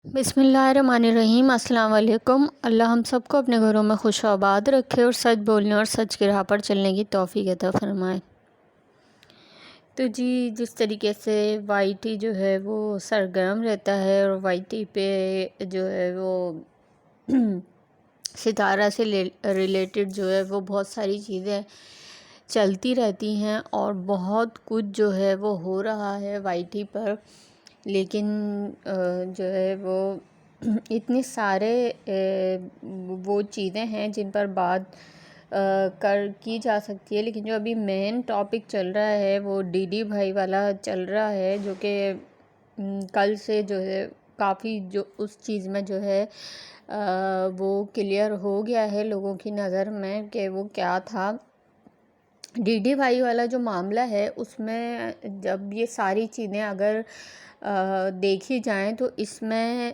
बिस्मिल्लाहिर्रहमानिर्रहीम। अस्सलाम वालेकुम। अल्लाह हम सबको अपने घरों में खुश आबाद रखे और सच बोलने और सच की राह पर चलने की तौफीक अता फरमाए। तो जी, जिस तरीके से वाईटी जो है वो सरगर्म रहता है और वाईटी पे जो है वो सितारा से रिलेटेड जो है वो बहुत सारी चीज़ें चलती रहती हैं और बहुत कुछ जो है वो हो रहा है वाईटी पर। लेकिन जो है वो इतने सारे वो चीज़ें हैं जिन पर बात कर की जा सकती है, लेकिन जो अभी मेन टॉपिक चल रहा है वो डीडी भाई वाला चल रहा है, जो कि कल से जो है काफ़ी जो उस चीज़ में जो है वो क्लियर हो गया है लोगों की नज़र में कि वो क्या था। डीडी भाई वाला जो मामला है उसमें जब ये सारी चीज़ें अगर देखी जाएं तो इसमें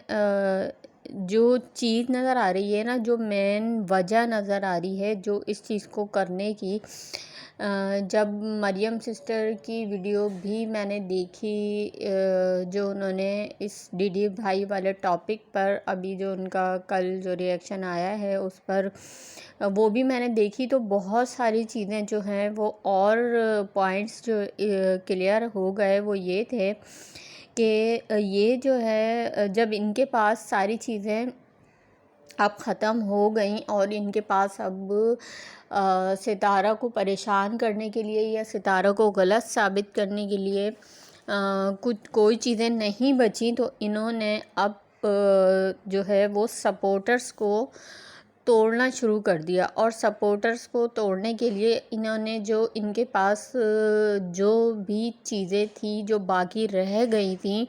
जो चीज़ नज़र आ रही है ना, जो मेन वजह नज़र आ रही है जो इस चीज़ को करने की, जब मरियम सिस्टर की वीडियो भी मैंने देखी, जो उन्होंने इस डीडी भाई वाले टॉपिक पर अभी जो उनका कल जो रिएक्शन आया है उस पर वो भी मैंने देखी, तो बहुत सारी चीज़ें जो हैं वो और पॉइंट्स जो क्लियर हो गए वो ये थे कि ये जो है जब इनके पास सारी चीज़ें अब ख़त्म हो गई और इनके पास अब सितारा को परेशान करने के लिए या सितारा को गलत साबित करने के लिए कुछ कोई चीज़ें नहीं बची, तो इन्होंने अब जो है वो सपोर्टर्स को तोड़ना शुरू कर दिया। और सपोर्टर्स को तोड़ने के लिए इन्होंने जो इनके पास जो भी चीज़ें थी जो बाकी रह गई थी,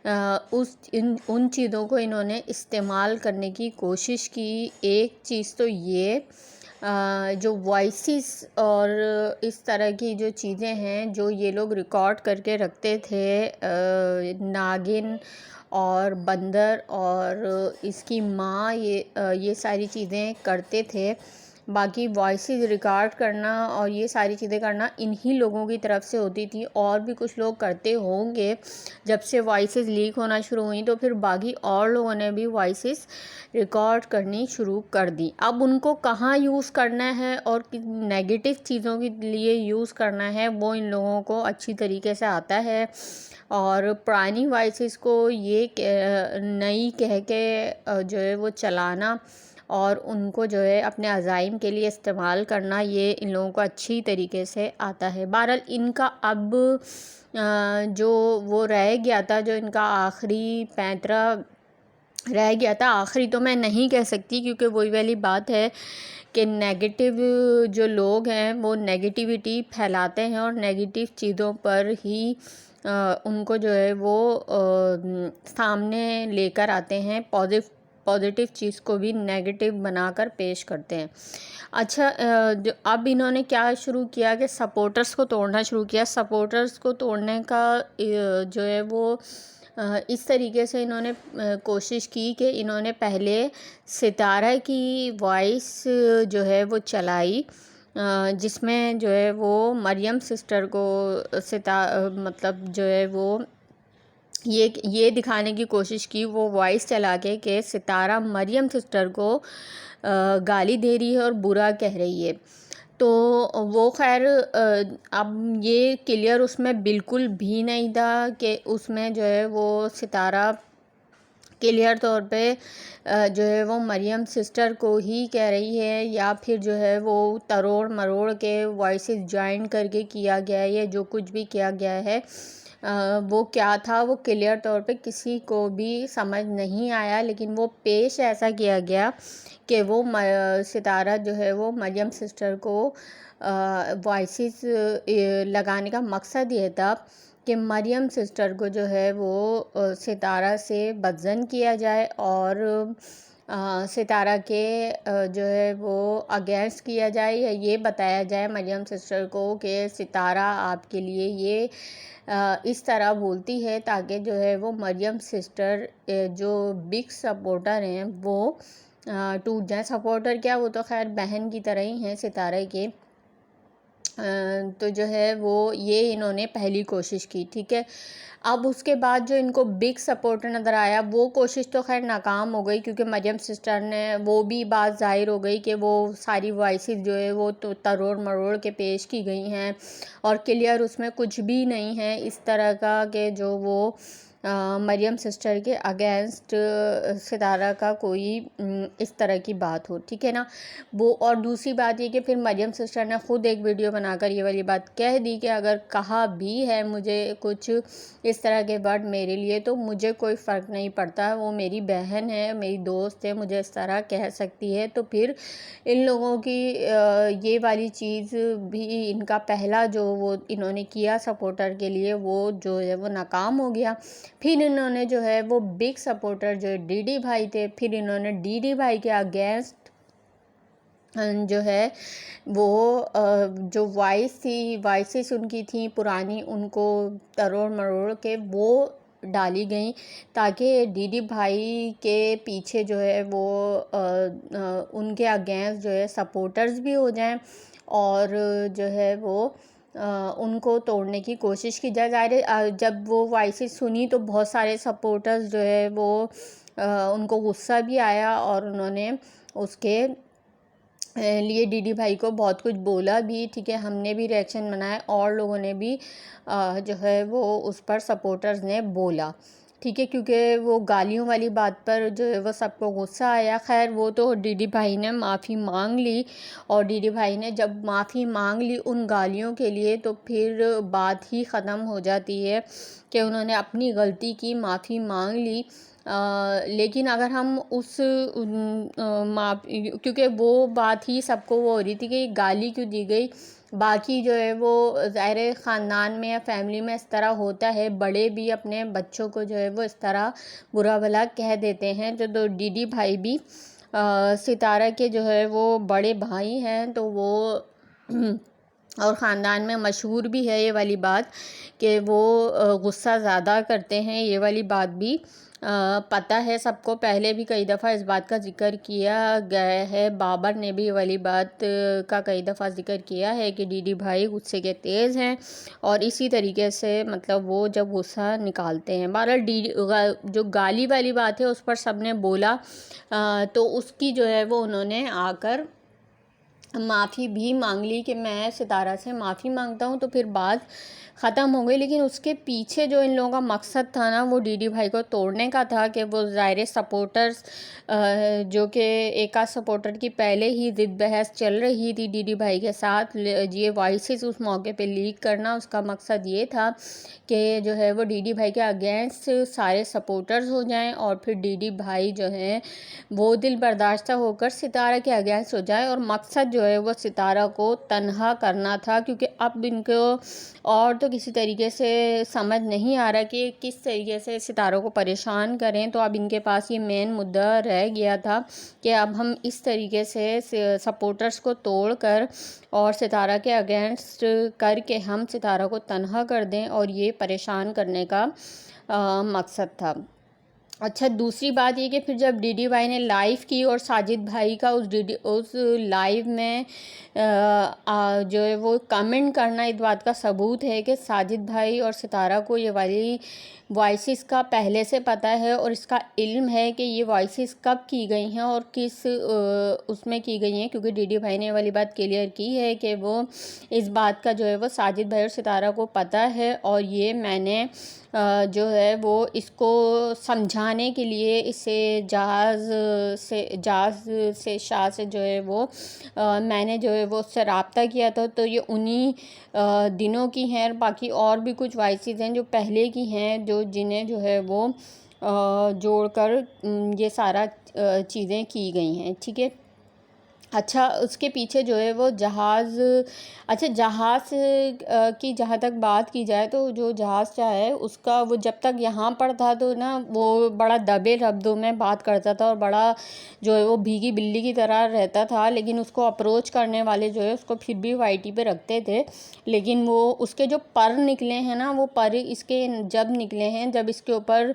उन चीज़ों को इन्होंने इस्तेमाल करने की कोशिश की। एक चीज़ तो ये जो वॉइसेस और इस तरह की जो चीज़ें हैं जो ये लोग रिकॉर्ड करके रखते थे, नागिन और बंदर और इसकी माँ, ये सारी चीज़ें करते थे। बाकी वॉइसेस रिकॉर्ड करना और ये सारी चीज़ें करना इन्हीं लोगों की तरफ से होती थी, और भी कुछ लोग करते होंगे। जब से वॉइसेस लीक होना शुरू हुई तो फिर बाकी और लोगों ने भी वॉइसेस रिकॉर्ड करनी शुरू कर दी। अब उनको कहाँ यूज़ करना है और नेगेटिव चीज़ों के लिए यूज़ करना है वो इन लोगों को अच्छी तरीके से आता है। और पुरानी वॉइसेस को ये नई कह के जो है वो चलाना और उनको जो है अपने अज़ाइम के लिए इस्तेमाल करना, ये इन लोगों को अच्छी तरीके से आता है। बहरहाल इनका अब जो वो रह गया था, जो इनका आखिरी पैंतरा रह गया था, आखिरी तो मैं नहीं कह सकती क्योंकि वही वाली बात है कि नेगेटिव जो लोग हैं वो नेगेटिविटी फैलाते हैं और नेगेटिव चीज़ों पर ही उनको जो है वो सामने लेकर आते हैं। पॉजिटिव चीज़ को भी नेगेटिव बनाकर पेश करते हैं। अच्छा, जो अब इन्होंने क्या शुरू किया कि सपोर्टर्स को तोड़ना शुरू किया। सपोर्टर्स को तोड़ने का जो है वो इस तरीके से इन्होंने कोशिश की कि इन्होंने पहले सितारा की वॉइस जो है वो चलाई, जिसमें जो है वो मरियम सिस्टर को मतलब जो है वो ये दिखाने की कोशिश की, वो वॉइस चला के सितारा मरियम सिस्टर को गाली दे रही है और बुरा कह रही है। तो वो खैर अब ये क्लियर उसमें बिल्कुल भी नहीं था कि उसमें जो है वो सितारा क्लियर तौर पे जो है वो मरियम सिस्टर को ही कह रही है या फिर जो है वो तरोड़ मरोड़ के वॉइसेस ज्वाइन करके किया गया है, या जो कुछ भी किया गया है वो क्या था वो क्लियर तौर पे किसी को भी समझ नहीं आया। लेकिन वो पेश ऐसा किया गया कि वो सितारा जो है वो मरियम सिस्टर को वॉइसेस लगाने का मकसद ये था कि मरियम सिस्टर को जो है वो सितारा से बदज़न किया जाए और सितारा के जो है वो अगेंस्ट किया जाए, या ये बताया जाए मरियम सिस्टर को कि सितारा आपके लिए ये इस तरह बोलती है, ताकि जो है वो मरियम सिस्टर जो बिग सपोर्टर हैं वो टूट जाए। सपोर्टर क्या, वो तो खैर बहन की तरह ही हैं सितारे के। तो जो है वो ये इन्होंने पहली कोशिश की, ठीक है। अब उसके बाद जो इनको बिग सपोर्टर नज़र आया, वो कोशिश तो खैर नाकाम हो गई, क्योंकि मरियम सिस्टर ने वो भी बात ज़ाहिर हो गई कि वो सारी वॉइसेस जो है वो तो तरोड़ मरोड़ के पेश की गई हैं और क्लियर उसमें कुछ भी नहीं है इस तरह का कि जो वो मरियम सिस्टर के अगेंस्ट सितारा का कोई इस तरह की बात हो, ठीक है ना। वो और दूसरी बात ये कि फिर मरियम सिस्टर ने ख़ुद एक वीडियो बनाकर ये वाली बात कह दी कि अगर कहा भी है मुझे कुछ इस तरह के वर्ड मेरे लिए, तो मुझे कोई फ़र्क नहीं पड़ता, वो मेरी बहन है, मेरी दोस्त है, मुझे इस तरह कह सकती है। तो फिर इन लोगों की ये वाली चीज़ भी, इनका पहला जो वो इन्होंने किया सपोर्टर के लिए, वो जो है वो नाकाम हो गया। फिर इन्होंने जो है वो बिग सपोर्टर जो डीडी भाई थे, फिर इन्होंने डीडी भाई के अगेंस्ट जो है वो जो वॉइसेस उनकी थी पुरानी, उनको तरोड़ मरोड़ के वो डाली गई, ताकि डीडी भाई के पीछे जो है वो उनके अगेंस्ट जो है सपोर्टर्स भी हो जाएं और जो है वो उनको तोड़ने की कोशिश की जाए। ज़ाहिर जब वो वॉइसेस सुनी तो बहुत सारे सपोर्टर्स जो है वो उनको गुस्सा भी आया और उन्होंने उसके लिए डीडी भाई को बहुत कुछ बोला भी, ठीक है। हमने भी रिएक्शन बनाया और लोगों ने भी जो है वो उस पर सपोर्टर्स ने बोला, ठीक है, क्योंकि वो गालियों वाली बात पर जो है वो सबको गुस्सा आया। खैर वो तो डीडी भाई ने माफ़ी मांग ली और डीडी भाई ने जब माफ़ी मांग ली उन गालियों के लिए, तो फिर बात ही ख़त्म हो जाती है कि उन्होंने अपनी गलती की, माफ़ी मांग ली। लेकिन अगर हम उस क्योंकि वो बात ही सबको वो हो रही थी कि गाली क्यों दी गई। बाकी जो है वो ज़ाहिर ख़ानदान में या फैमिली में इस तरह होता है, बड़े भी अपने बच्चों को जो है वो इस तरह बुरा भला कह देते हैं। जो डीडी भाई भी सितारा के जो है वो बड़े भाई हैं, तो वो और ख़ानदान में मशहूर भी है ये वाली बात कि वो गुस्सा ज़्यादा करते हैं। ये वाली बात भी पता है सबको, पहले भी कई दफ़ा इस बात का ज़िक्र किया गया है। बाबर ने भी ये वाली बात का कई दफ़ा ज़िक्र किया है कि डीडी भाई गुस्से के तेज़ हैं और इसी तरीके से मतलब वो जब गुस्सा निकालते हैं। बहरहाल जो गाली वाली बात है उस पर सब ने बोला, तो उसकी जो है वो उन्होंने आकर माफ़ी भी मांग ली कि मैं सितारा से माफ़ी मांगता हूँ, तो फिर बात ख़त्म हो गई। लेकिन उसके पीछे जो इन लोगों का मकसद था ना, वो डीडी भाई को तोड़ने का था कि वो ज़ाहिर सपोर्टर्स जो कि एक आध सपोर्टर की पहले ही ज़िद बहस चल रही थी डीडी भाई के साथ, ये वॉइसेस उस मौके पे लीक करना, उसका मकसद ये था कि जो है वो डीडी भाई के अगेंस्ट सारे सपोर्टर्स हो जाएं और फिर डीडी भाई जो हैं वो दिल बर्दाश्ता होकर सितारा के अगेंस्ट हो जाए। और मकसद जो है वो सितारा को तन्हा करना था, क्योंकि अब इनको और तो किसी तरीके से समझ नहीं आ रहा कि किस तरीके से सितारों को परेशान करें। तो अब इनके पास ये मेन मुद्दा रह गया था कि अब हम इस तरीके से सपोर्टर्स को तोड़कर और सितारा के अगेंस्ट करके हम सितारा को तन्हा कर दें, और ये परेशान करने का मकसद था। अच्छा, दूसरी बात ये कि फिर जब डीडी भाई ने लाइव की और साजिद भाई का उस लाइव में जो है वो कमेंट करना इस बात का सबूत है कि साजिद भाई और सितारा को ये वाली वॉइसेस का पहले से पता है और इसका इल्म है कि ये वॉइसेस कब की गई हैं और किस उसमें की गई हैं, क्योंकि डीडी भाई ने ये वाली बात क्लियर की है कि वो इस बात का जो है वो साजिद भाई और सितारा को पता है। और ये मैंने जो है वो इसको समझाने के लिए इसे जहाज़ से शाह से जो है वो मैंने जो है वो उससे रब्ता किया था। तो ये उन्हीं दिनों की हैं। बाकी और भी कुछ वॉइसेस हैं जो पहले की हैं, जो जिन्हें जो है वो जोड़कर ये सारा चीज़ें की गई हैं, ठीक है। अच्छा, उसके पीछे जो है वो जहाज़ की जहाँ तक बात की जाए, तो जो जहाज़ है उसका वो जब तक यहाँ पर था तो ना वो बड़ा दबे लफ्ज़ों में बात करता था और बड़ा जो है वो भीगी बिल्ली की तरह रहता था। लेकिन उसको अप्रोच करने वाले जो है उसको फिर भी वाईटी पे रखते थे। लेकिन वो उसके जो पर निकले हैं ना, वो पर इसके जब निकले हैं जब इसके ऊपर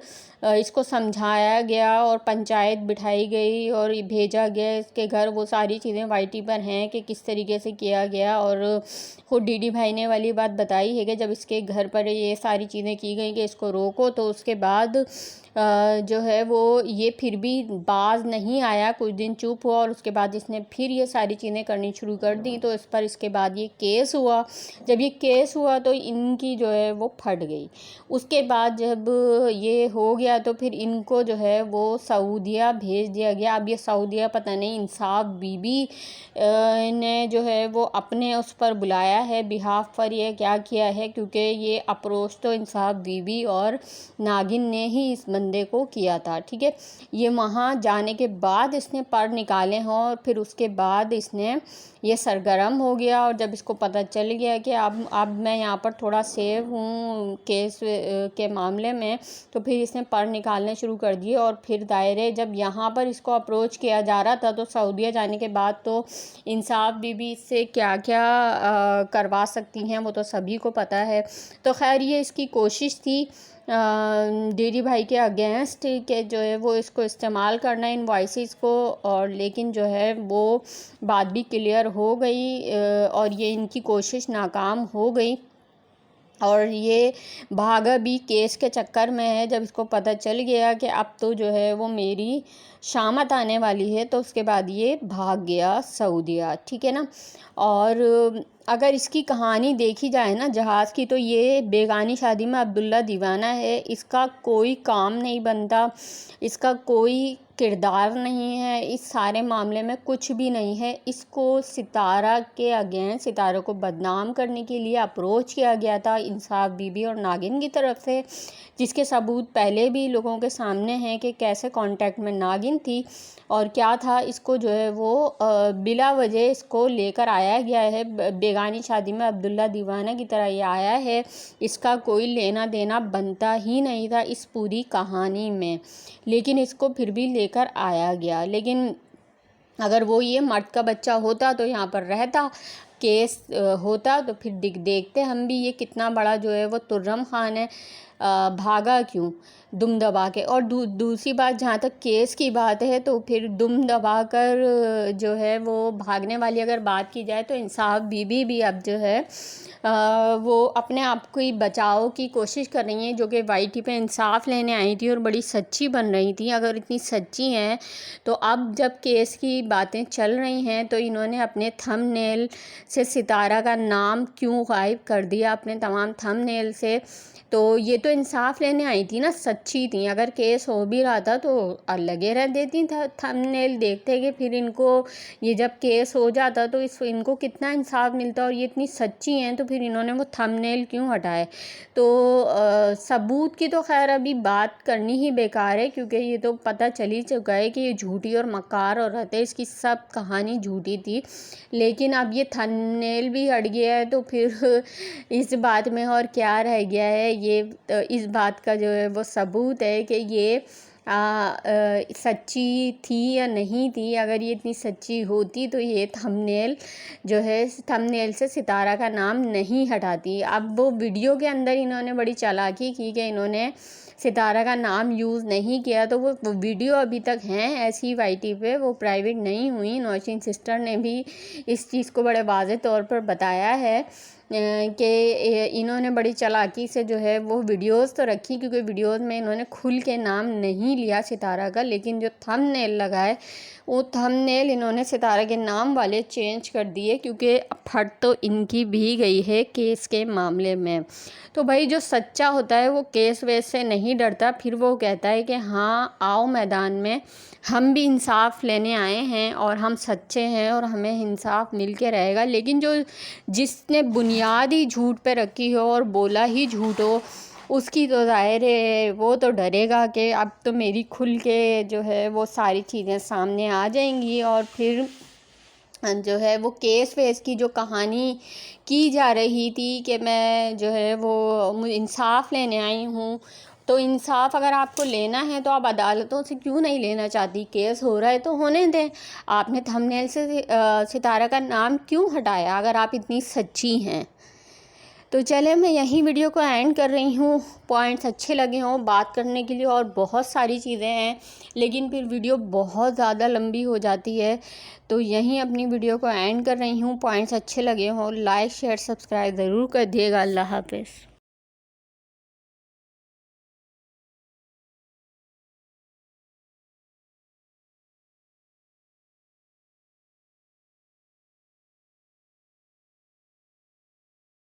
इसको समझाया गया और पंचायत बिठाई गई और भेजा गया इसके घर, वो सारी चीज़ें वाईटी पर हैं कि किस तरीके से किया गया। और खुद डीडी भाई ने वाली बात बताई है कि जब इसके घर पर ये सारी चीज़ें की गई कि इसको रोको, तो उसके बाद जो है वो ये फिर भी बाज नहीं आया, कुछ दिन चुप हुआ और उसके बाद इसने फिर ये सारी चीज़ें करनी शुरू कर दी। तो इस पर इसके बाद ये केस हुआ। जब ये केस हुआ तो इनकी जो है वो फट गई। उसके बाद जब ये हो गया तो फिर इनको जो है वो सऊदीया भेज दिया गया। अब ये सऊदीया पता नहीं इंसाफ बीबी ने जो है वो अपने उस पर बुलाया है बिहाफ पर, ये क्या किया है, क्योंकि ये अप्रोच तो इंसाफ बीबी और नागिन ने ही इस बंदे को किया था। ठीक है, ये वहाँ जाने के बाद इसने पर निकाले हैं और फिर उसके बाद इसने ये सरगर्म हो गया। और जब इसको पता चल गया कि अब मैं यहाँ पर थोड़ा सेव हूँ केस के मामले में, तो फिर इसने पर निकालने शुरू कर दिए। और फिर दायरे जब यहाँ पर इसको अप्रोच किया जा रहा था, तो सऊदीया जाने के बाद तो इंसाफ बीबी इससे क्या क्या करवा सकती हैं वो तो सभी को पता है। तो खैर ये इसकी कोशिश थी डीडी भाई के अगेंस्ट के जो है वो इसको इस्तेमाल करना इन वॉइसेस को, और लेकिन जो है वो बात भी क्लियर हो गई और ये इनकी कोशिश नाकाम हो गई। और ये भागा भी केस के चक्कर में है। जब इसको पता चल गया कि अब तो जो है वो मेरी शामत आने वाली है, तो उसके बाद ये भाग गया सऊदीया। ठीक है ना। और अगर इसकी कहानी देखी जाए ना जहाज़ की, तो ये बेगानी शादी में अब्दुल्ला दीवाना है। इसका कोई काम नहीं बनता, इसका कोई किरदार नहीं है, इस सारे मामले में कुछ भी नहीं है। इसको सितारा के अगेंस्ट, सितारा को बदनाम करने के लिए अप्रोच किया गया था इंसाफ बीबी और नागिन की तरफ से, जिसके सबूत पहले भी लोगों के सामने हैं कि कैसे कांटेक्ट में नागिन थी और क्या था। इसको जो है वो बिला वजह इसको लेकर आया गया है बेगानी शादी में अब्दुल्ला दीवाना की तरह ये आया है। इसका कोई लेना देना बनता ही नहीं था इस पूरी कहानी में, लेकिन इसको फिर भी लेकर आया गया। लेकिन अगर वो ये मर्द का बच्चा होता तो यहाँ पर रहता, केस होता, तो फिर देखते हम भी ये कितना बड़ा जो है वो तुर्रम खान है, भागा क्यों दुम दबा के। और दूसरी बात, जहाँ तक केस की बात है, तो फिर दुम दबा कर जो है वो भागने वाली अगर बात की जाए, तो इंसाफ बीबी भी अब जो है वो अपने आप को ही बचाव की कोशिश कर रही हैं, जो कि वाईटी पे इंसाफ लेने आई थी और बड़ी सच्ची बन रही थी। अगर इतनी सच्ची हैं तो अब जब केस की बातें चल रही हैं, तो इन्होंने अपने थंबनेल से सितारा का नाम क्यों गायब कर दिया अपने तमाम थंबनेल से। तो ये तो इंसाफ लेने आई थी ना, सच्ची थी। अगर केस हो भी रहा था तो लगे रह देती था, थंबनेल देखते कि फिर इनको ये जब केस हो जाता तो इनको कितना इंसाफ मिलता। और ये इतनी सच्ची हैं तो फिर इन्होंने वो थंबनेल क्यों हटाए। तो सबूत की तो खैर अभी बात करनी ही बेकार है, क्योंकि ये तो पता चल ही चुका है कि ये झूठी और मक्कार औरत है, इसकी सब कहानी झूठी थी। लेकिन अब ये थंबनेल भी हट गया है, तो फिर इस बात में और क्या रह गया है। ये इस बात का जो है वो सबूत है कि ये सच्ची थी या नहीं थी। अगर ये इतनी सच्ची होती तो ये थंबनेल जो है, थंबनेल से सितारा का नाम नहीं हटाती। अब वो वीडियो के अंदर इन्होंने बड़ी चालाकी की कि इन्होंने सितारा का नाम यूज़ नहीं किया, तो वो वीडियो अभी तक हैं ऐसी वाईटी पे, वो प्राइवेट नहीं हुई। नौशीन सिस्टर ने भी इस चीज़ को बड़े वाज़े तौर पर बताया है कि इन्होंने बड़ी चालाकी से जो है वो वीडियोस तो रखी, क्योंकि वीडियोस में इन्होंने खुल के नाम नहीं लिया सितारा का, लेकिन जो थंबनेल लगाए वो थंबनेल इन्होंने सितारा के नाम वाले चेंज कर दिए, क्योंकि फट तो इनकी भी गई है केस के मामले में। तो भाई जो सच्चा होता है वो केस वेस से नहीं डरता, फिर वो कहता है कि हाँ आओ मैदान में, हम भी इंसाफ लेने आए हैं और हम सच्चे हैं और हमें इंसाफ मिल के रहेगा। लेकिन जिसने बुनियाद ही झूठ पे रखी हो और बोला ही झूठ हो, उसकी तो ज़ाहिर है वो तो डरेगा कि अब तो मेरी खुल के जो है वो सारी चीज़ें सामने आ जाएंगी। और फिर जो है वो केस वेस की जो कहानी की जा रही थी कि मैं जो है वो इंसाफ लेने आई हूँ, तो इंसाफ अगर आपको लेना है तो आप अदालतों से क्यों नहीं लेना चाहती। केस हो रहा है तो होने दें। आपने थंबनेल से सितारा का नाम क्यों हटाया अगर आप इतनी सच्ची हैं। तो चले मैं यहीं वीडियो को एंड कर रही हूँ। पॉइंट्स अच्छे लगे हों बात करने के लिए और बहुत सारी चीज़ें हैं, लेकिन फिर वीडियो बहुत ज़्यादा लंबी हो जाती है, तो यहीं अपनी वीडियो को एंड कर रही हूँ। पॉइंट्स अच्छे लगे हों लाइक शेयर सब्सक्राइब ज़रूर कर दिएगा। अल्लाह हाफ़िज़।